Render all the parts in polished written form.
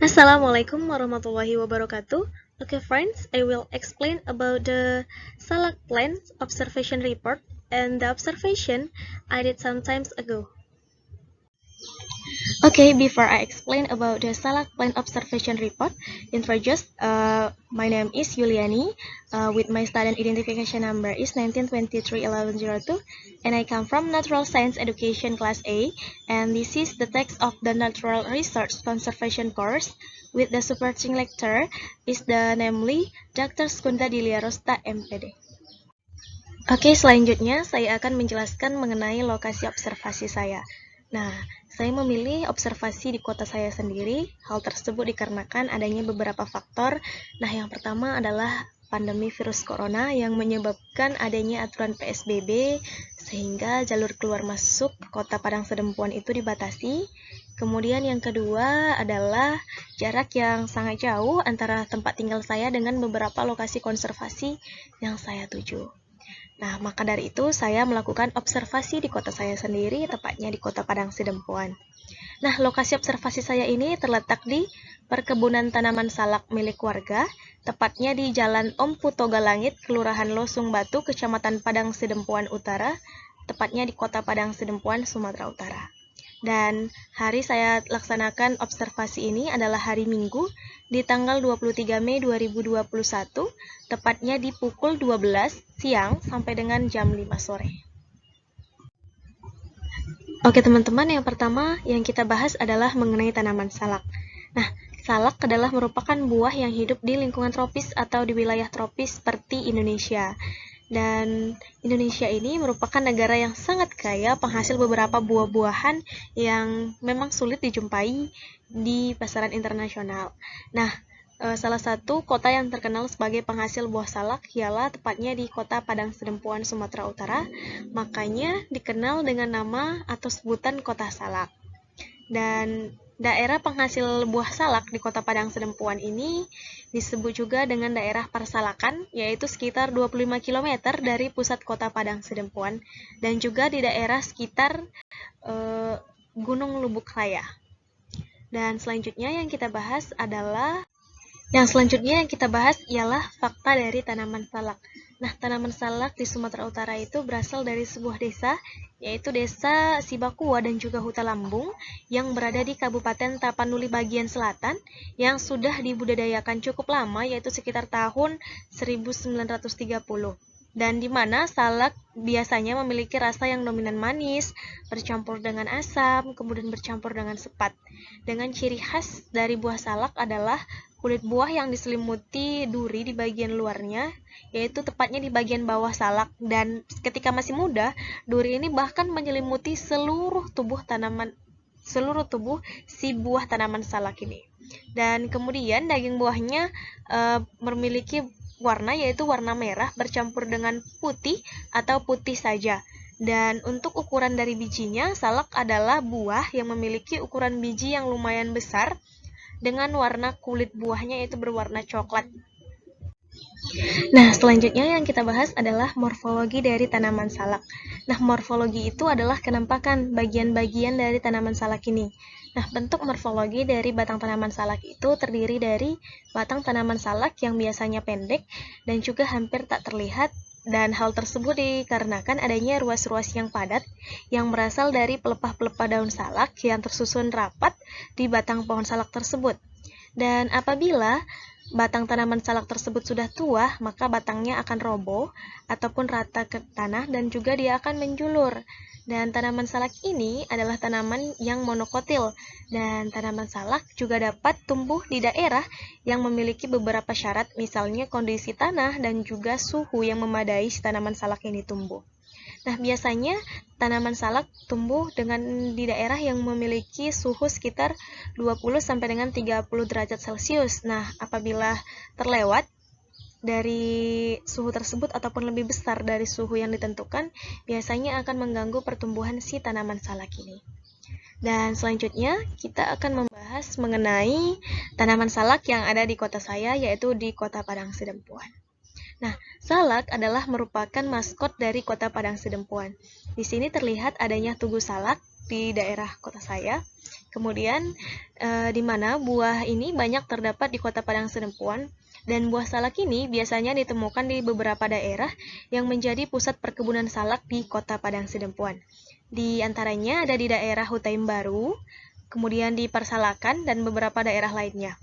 Assalamualaikum warahmatullahi wabarakatuh. Okay, friends, I will explain about the Salak Plant Observation Report and the observation I did some times ago. Okay, before I explain about the Salak Plant Observation Report, introduce, my name is Yuliani, with my student identification number is 19231102, and I come from Natural Science Education Class A, and this is the text of the Natural Research Conservation course, with the supporting lecturer is the namely Dr. Skunda Diliarosta MPD. Oke, selanjutnya saya akan menjelaskan mengenai lokasi observasi saya. Nah, saya memilih observasi di kota saya sendiri. Hal tersebut dikarenakan adanya beberapa faktor. Nah, yang pertama adalah pandemi virus corona yang menyebabkan adanya aturan PSBB sehingga jalur keluar masuk kota Padang Sedempuan itu dibatasi. Kemudian yang kedua adalah jarak yang sangat jauh antara tempat tinggal saya dengan beberapa lokasi konservasi yang saya tuju. Nah, maka dari itu saya melakukan observasi di kota saya sendiri, tepatnya di kota Padang Sidempuan. Nah, lokasi observasi saya ini terletak di perkebunan tanaman salak milik warga, tepatnya di Jalan Om Puto Galangit, Kelurahan Losung Batu, Kecamatan Padang Sidempuan Utara, tepatnya di kota Padang Sidempuan, Sumatera Utara. Dan hari saya laksanakan observasi ini adalah hari Minggu di tanggal 23 Mei 2021, tepatnya di pukul 12 siang sampai dengan jam 5 sore. Oke teman-teman, yang pertama yang kita bahas adalah mengenai tanaman salak. Nah, salak adalah merupakan buah yang hidup di lingkungan tropis atau di wilayah tropis seperti Indonesia. Dan Indonesia ini merupakan negara yang sangat kaya penghasil beberapa buah-buahan yang memang sulit dijumpai di pasaran internasional. Nah, salah satu kota yang terkenal sebagai penghasil buah salak ialah tepatnya di kota Padang Sedempuan, Sumatera Utara. Makanya dikenal dengan nama atau sebutan kota salak. Dan daerah penghasil buah salak di kota Padang Sedempuan ini disebut juga dengan daerah persalakan, yaitu sekitar 25 km dari pusat kota Padang Sedempuan, dan juga di daerah sekitar Gunung Lubuk Raya. Dan selanjutnya yang kita bahas ialah fakta dari tanaman salak. Nah, tanaman salak di Sumatera Utara itu berasal dari sebuah desa, yaitu Desa Sibakua dan juga Huta Lambung, yang berada di Kabupaten Tapanuli bagian selatan, yang sudah dibudidayakan cukup lama, yaitu sekitar tahun 1930. Dan di mana salak biasanya memiliki rasa yang dominan manis, bercampur dengan asam, kemudian bercampur dengan sepat. Dengan ciri khas dari buah salak adalah kulit buah yang diselimuti duri di bagian luarnya, yaitu tepatnya di bagian bawah salak, dan ketika masih muda, duri ini bahkan menyelimuti seluruh tubuh si buah tanaman salak ini. Dan kemudian daging buahnya memiliki warna, yaitu warna merah bercampur dengan putih atau putih saja. Dan untuk ukuran dari bijinya, salak adalah buah yang memiliki ukuran biji yang lumayan besar, dengan warna kulit buahnya itu berwarna coklat. Nah, selanjutnya yang kita bahas adalah morfologi dari tanaman salak. Nah, morfologi itu adalah kenampakan bagian-bagian dari tanaman salak ini. Nah, bentuk morfologi dari batang tanaman salak itu terdiri dari batang tanaman salak yang biasanya pendek dan juga hampir tak terlihat, dan hal tersebut dikarenakan adanya ruas-ruas yang padat yang berasal dari pelepah-pelepah daun salak yang tersusun rapat di batang pohon salak tersebut. Dan apabila batang tanaman salak tersebut sudah tua, maka batangnya akan roboh ataupun rata ke tanah dan juga dia akan menjulur. Dan tanaman salak ini adalah tanaman yang monokotil, dan tanaman salak juga dapat tumbuh di daerah yang memiliki beberapa syarat, misalnya kondisi tanah dan juga suhu yang memadai si tanaman salak ini tumbuh. Nah, biasanya tanaman salak tumbuh di daerah yang memiliki suhu sekitar 20 sampai dengan 30 derajat Celcius. Nah, apabila terlewat dari suhu tersebut ataupun lebih besar dari suhu yang ditentukan, biasanya akan mengganggu pertumbuhan si tanaman salak ini. Dan selanjutnya kita akan membahas mengenai tanaman salak yang ada di kota saya, yaitu di kota Padang Sidempuan. Nah, salak adalah merupakan maskot dari kota Padang Sidempuan. Di sini terlihat adanya tugu salak di daerah kota saya, Kemudian di mana buah ini banyak terdapat di Kota Padang Sidempuan, dan buah salak ini biasanya ditemukan di beberapa daerah yang menjadi pusat perkebunan salak di Kota Padang Sidempuan. Di antaranya ada di daerah Hutaim Baru, kemudian di Persalakan, dan beberapa daerah lainnya.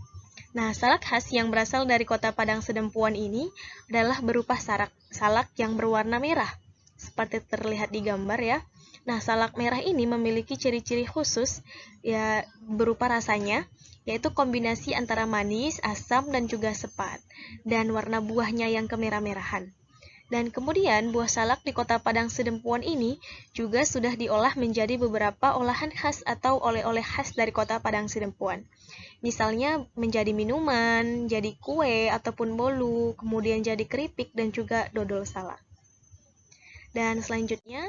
Nah, salak khas yang berasal dari Kota Padang Sidempuan ini adalah berupa salak yang berwarna merah, seperti terlihat di gambar ya. Nah, salak merah ini memiliki ciri-ciri khusus ya berupa rasanya, yaitu kombinasi antara manis, asam, dan juga sepat, dan warna buahnya yang kemerah-merahan. Dan kemudian buah salak di Kota Padang Sidempuan ini juga sudah diolah menjadi beberapa olahan khas atau oleh-oleh khas dari Kota Padang Sidempuan. Misalnya menjadi minuman, jadi kue ataupun bolu, kemudian jadi keripik dan juga dodol salak. Dan selanjutnya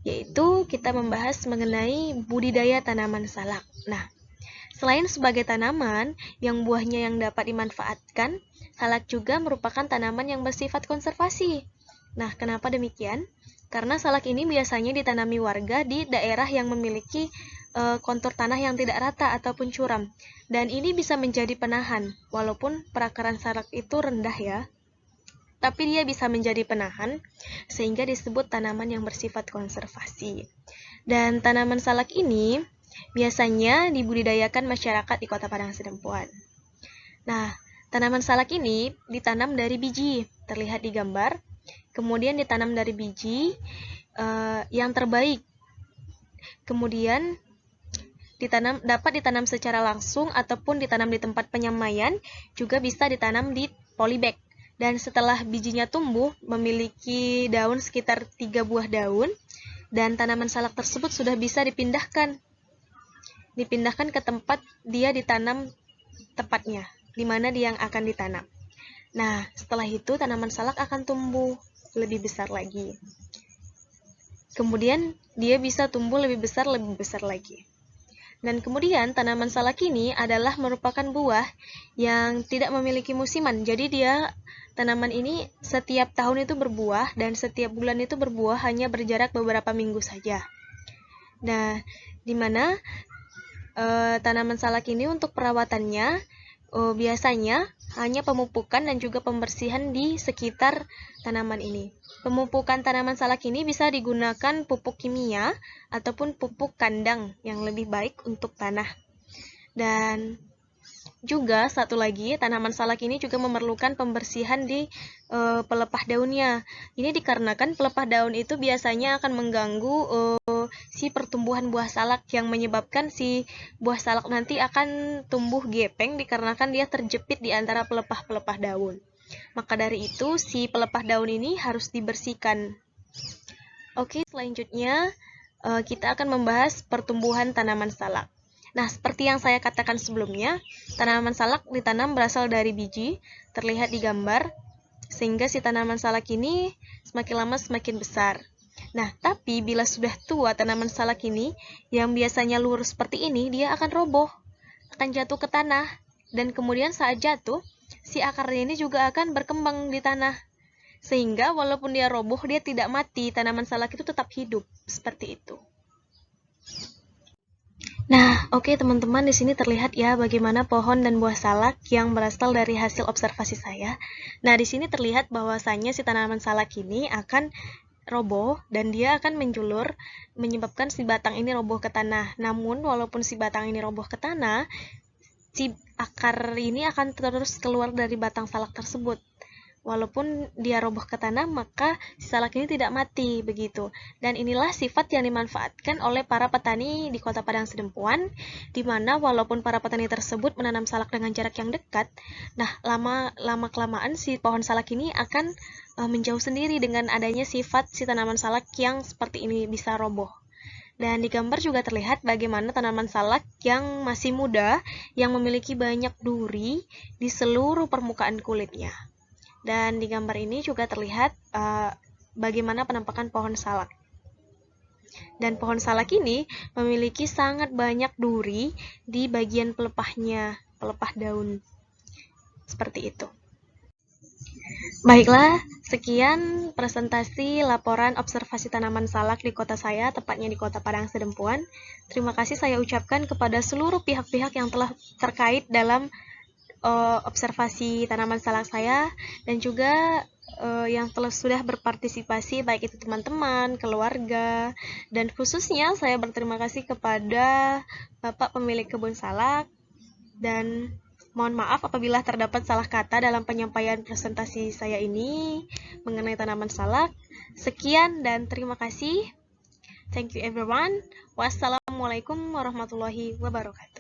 yaitu kita membahas mengenai budidaya tanaman salak. Nah, selain sebagai tanaman yang buahnya yang dapat dimanfaatkan, salak juga merupakan tanaman yang bersifat konservasi. Nah, kenapa demikian? Karena salak ini biasanya ditanami warga di daerah yang memiliki kontur tanah yang tidak rata ataupun curam. Dan ini bisa menjadi penahan, walaupun perakaran salak itu rendah ya. Tapi dia bisa menjadi penahan, sehingga disebut tanaman yang bersifat konservasi. Dan tanaman salak ini biasanya dibudidayakan masyarakat di Kota Padang Sidempuan. Nah, tanaman salak ini ditanam dari biji, terlihat di gambar. Kemudian ditanam dari biji yang terbaik. Kemudian dapat ditanam secara langsung ataupun ditanam di tempat penyemaian, juga bisa ditanam di polybag. Dan setelah bijinya tumbuh, memiliki daun sekitar 3 buah daun, dan tanaman salak tersebut sudah bisa dipindahkan ke tempat dia ditanam tepatnya, di mana dia yang akan ditanam. Nah, setelah itu tanaman salak akan tumbuh lebih besar lagi. Kemudian dia bisa tumbuh lebih besar lagi. Dan kemudian tanaman salak ini adalah merupakan buah yang tidak memiliki musiman. Jadi tanaman ini setiap tahun itu berbuah, dan setiap bulan itu berbuah, hanya berjarak beberapa minggu saja. Nah, di mana tanaman salak ini untuk perawatannya biasanya hanya pemupukan dan juga pembersihan di sekitar tanaman ini. Pemupukan tanaman salak ini bisa digunakan pupuk kimia ataupun pupuk kandang yang lebih baik untuk tanah. Dan juga satu lagi, tanaman salak ini juga memerlukan pembersihan di pelepah daunnya. Ini dikarenakan pelepah daun itu biasanya akan mengganggu si pertumbuhan buah salak, yang menyebabkan si buah salak nanti akan tumbuh gepeng dikarenakan dia terjepit di antara pelepah-pelepah daun. Maka dari itu si pelepah daun ini harus dibersihkan. Oke, selanjutnya kita akan membahas pertumbuhan tanaman salak. Nah, seperti yang saya katakan sebelumnya, tanaman salak ditanam berasal dari biji, terlihat di gambar, sehingga si tanaman salak ini semakin lama semakin besar. Nah, tapi bila sudah tua tanaman salak ini, yang biasanya lurus seperti ini, dia akan roboh, akan jatuh ke tanah, dan kemudian saat jatuh, si akarnya ini juga akan berkembang di tanah. Sehingga walaupun dia roboh, dia tidak mati, tanaman salak itu tetap hidup, seperti itu. Nah, oke teman-teman, di sini terlihat ya bagaimana pohon dan buah salak yang berasal dari hasil observasi saya. Nah, di sini terlihat bahwasannya si tanaman salak ini akan roboh dan dia akan menjulur, menyebabkan si batang ini roboh ke tanah. Namun, walaupun si batang ini roboh ke tanah, si akar ini akan terus keluar dari batang salak tersebut. Walaupun dia roboh ke tanah, maka si salak ini tidak mati, begitu. Dan inilah sifat yang dimanfaatkan oleh para petani di Kota Padang Sidempuan, di mana walaupun para petani tersebut menanam salak dengan jarak yang dekat, nah lama-kelamaan si pohon salak ini akan menjauh sendiri dengan adanya sifat si tanaman salak yang seperti ini bisa roboh. Dan di gambar juga terlihat bagaimana tanaman salak yang masih muda, yang memiliki banyak duri di seluruh permukaan kulitnya. Dan di gambar ini juga terlihat bagaimana penampakan pohon salak. Dan pohon salak ini memiliki sangat banyak duri di bagian pelepahnya, pelepah daun. Seperti itu. Baiklah, sekian presentasi laporan observasi tanaman salak di kota saya, tepatnya di Kota Padang Sedempuan. Terima kasih saya ucapkan kepada seluruh pihak-pihak yang telah terkait dalam observasi tanaman salak saya, dan juga yang sudah berpartisipasi, baik itu teman-teman, keluarga, dan khususnya saya berterima kasih kepada Bapak pemilik kebun salak, dan mohon maaf apabila terdapat salah kata dalam penyampaian presentasi saya ini mengenai tanaman salak. Sekian dan terima kasih. Thank you everyone. Wassalamualaikum warahmatullahi wabarakatuh.